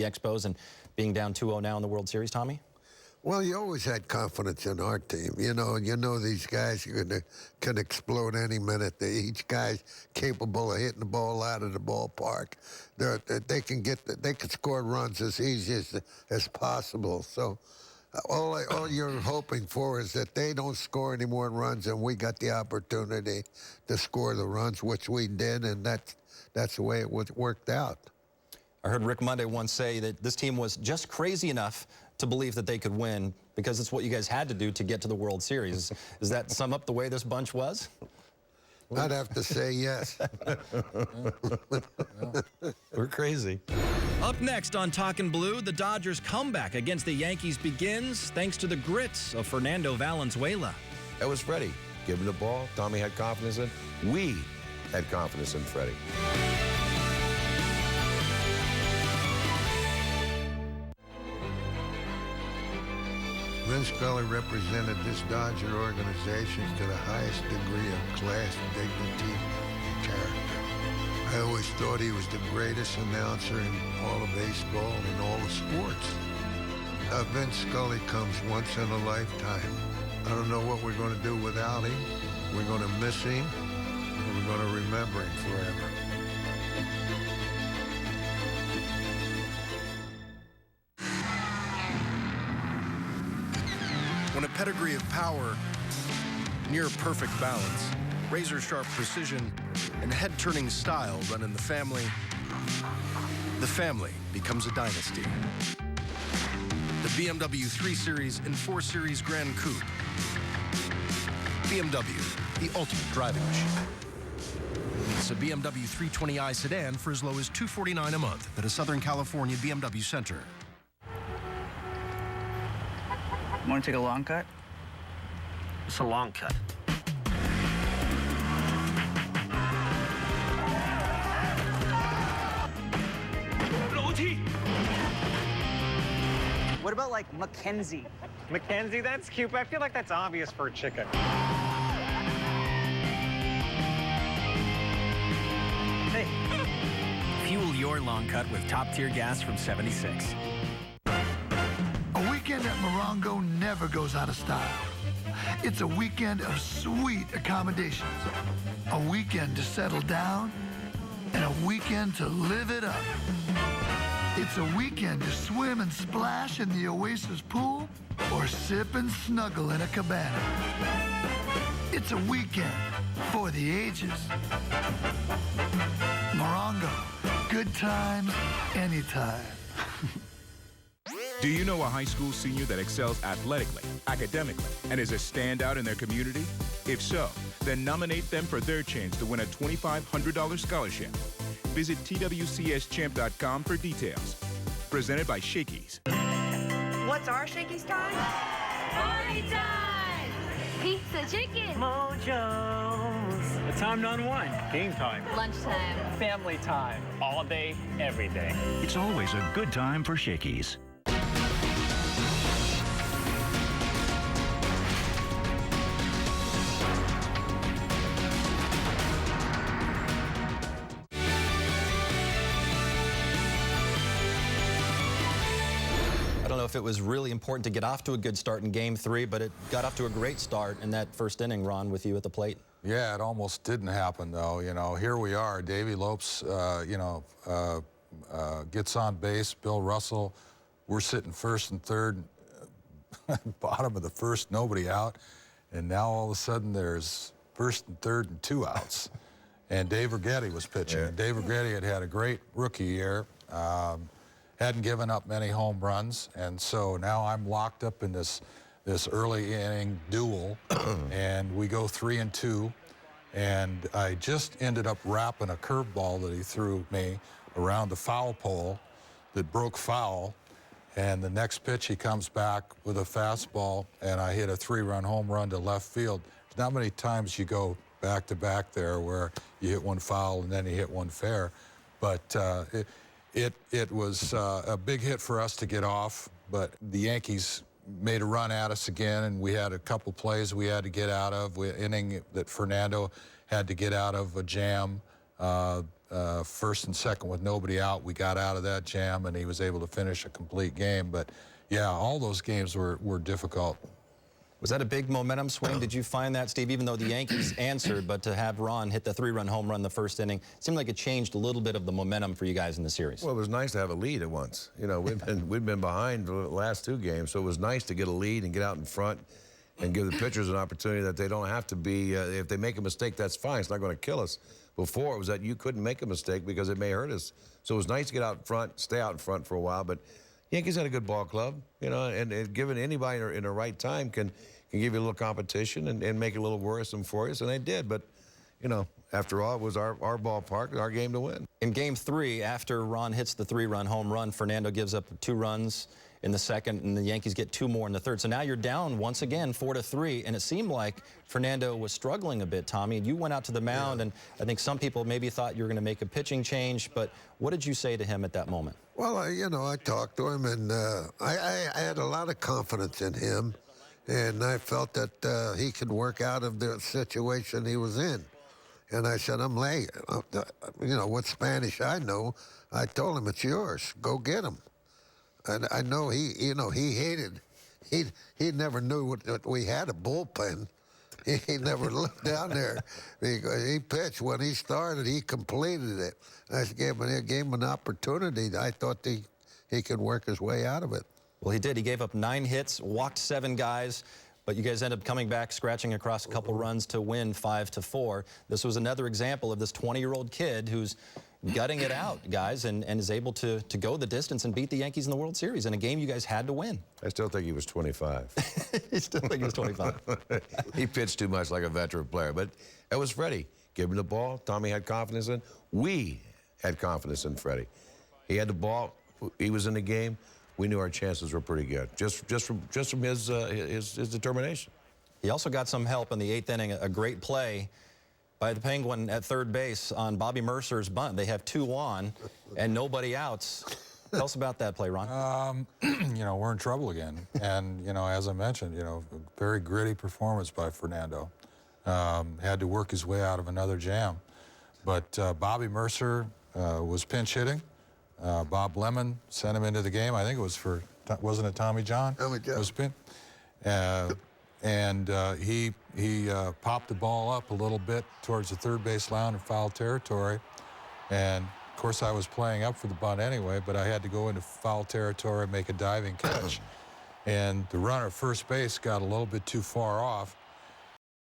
the Expos and being down 2-0 now in the World Series, Tommy? Well, you always had confidence in our team. You know these guys can explode any minute. Each guy's capable of hitting the ball out of the ballpark. They can score runs as easy as possible. So all you're hoping for is that they don't score any more runs, and we got the opportunity to score the runs, which we did, and that's the way it worked out. I heard Rick Monday once say that this team was just crazy enough to believe that they could win because it's what you guys had to do to get to the World Series. Does that sum up the way this bunch was? I'd have to say yes. We're crazy. Up next on Talkin' Blue, the Dodgers' comeback against the Yankees begins thanks to the grits of Fernando Valenzuela. That was Freddie. Give him the ball. Tommy had confidence in. We had confidence in Freddie. Vin Scully represented this Dodger organization to the highest degree of class, dignity, and character. I always thought he was the greatest announcer in all of baseball and all of sports. Vin Scully comes once in a lifetime. I don't know what we're going to do without him. We're going to miss him, and we're going to remember him forever. When a pedigree of power, near perfect balance, razor-sharp precision, and head-turning style run in the family becomes a dynasty. The BMW 3 Series and 4 Series Grand Coupe. BMW, the ultimate driving machine. It's a BMW 320i sedan for as low as $249 a month at a Southern California BMW Center. Want to take a long cut? It's a long cut. What about like Mackenzie? Mackenzie, that's cute, but I feel like that's obvious for a chicken. Hey. Fuel your long cut with top-tier gas from 76. A weekend at Morongo never goes out of style. It's a weekend of sweet accommodations, a weekend to settle down, and a weekend to live it up. It's a weekend to swim and splash in the Oasis pool or sip and snuggle in a cabana. It's a weekend for the ages. Morongo, good times anytime. Do you know a high school senior that excels athletically, academically, and is a standout in their community? If so, then nominate them for their chance to win a $2,500 scholarship. Visit twcschamp.com for details. Presented by Shakey's. What's our Shakey's time? Party time! Pizza chicken! Mojo's. A time none one. Game time. Lunchtime. Family time. All day, every day. It's always a good time for Shakey's. I don't know if it was really important to get off to a good start in Game 3, but it got off to a great start in that first inning, Ron, with you at the plate. Yeah, it almost didn't happen, though. You know, here we are. Davey Lopes, gets on base. Bill Russell, we're sitting first and third, bottom of the first, nobody out. And now all of a sudden there's first and third and 2 outs. And Dave Righetti was pitching. Yeah. Dave Righetti had a great rookie year. Hadn't given up many home runs, and so now I'm locked up in this early inning duel, and we go 3-2, and I just ended up wrapping a curveball that he threw me around the foul pole that broke foul, and the next pitch he comes back with a fastball, and I hit a 3-run home run to left field. There's not many times you go back-to-back there where you hit one foul and then you hit one fair, but It was a big hit for us to get off, but the Yankees made a run at us again, and we had a couple plays we had to get out of. Inning that Fernando had to get out of a jam. first and second with nobody out. We got out of that jam, and he was able to finish a complete game. But, yeah, all those games were difficult. Was that a big momentum swing? Did you find that, Steve, even though the Yankees answered, but to have Ron hit the 3-run home run the first inning, seemed like it changed a little bit of the momentum for you guys in the series? Well, it was nice to have a lead at once. You know, we've been behind the last 2 games, so it was nice to get a lead and get out in front and give the pitchers an opportunity that they don't have to be, if they make a mistake, that's fine. It's not going to kill us. Before, it was that you couldn't make a mistake because it may hurt us. So it was nice to get out in front, stay out in front for a while, but Yankees had a good ball club, you know, and given anybody in the right time can give you a little competition and make it a little worrisome for you, and they did. But, you know, after all, it was our ballpark, our game to win. In Game 3, after Ron hits the 3-run home run, Fernando gives up 2 runs in the second, and the Yankees get 2 more in the third. So now you're down once again, 4-3, and it seemed like Fernando was struggling a bit, Tommy. And you went out to the mound, and I think some people maybe thought you were going to make a pitching change, but what did you say to him at that moment? Well, you know, I talked to him, and I had a lot of confidence in him, and I felt that he could work out of the situation he was in. And I said, I'm late. You know, what Spanish I know, I told him, it's yours. Go get him. And I know he hated, he never knew that we had a bullpen. He never looked down there. He pitched. When he started, he completed it. I gave him an opportunity. I thought he could work his way out of it. Well, he did. He gave up 9 hits, walked 7 guys, but you guys ended up coming back, scratching across a couple runs to win 5-4. This was another example of this 20-year-old kid who's gutting it out, guys, and is able to go the distance and beat the Yankees in the World Series in a game you guys had to win. I still think he was 25. You still think he was 25? He pitched too much like a veteran player, but that was Freddie. Give him the ball. Tommy had confidence in. We had confidence in Freddie. He had the ball. He was in the game. We knew our chances were pretty good, just from his determination. He also got some help in the 8th inning, a great play by the Penguin at third base on Bobby Mercer's bunt. They have 2 on and nobody outs. Tell us about that play, Ron. You know, we're in trouble again. And, you know, as I mentioned, you know, very gritty performance by Fernando. Had to work his way out of another jam. But Bobby Mercer was pinch hitting. Bob Lemon sent him into the game. I think it was for, wasn't it Tommy John? Tommy John. It was pin. He popped the ball up a little bit towards the third base line in foul territory. And, of course, I was playing up for the bunt anyway, but I had to go into foul territory and make a diving catch. And the runner at first base got a little bit too far off,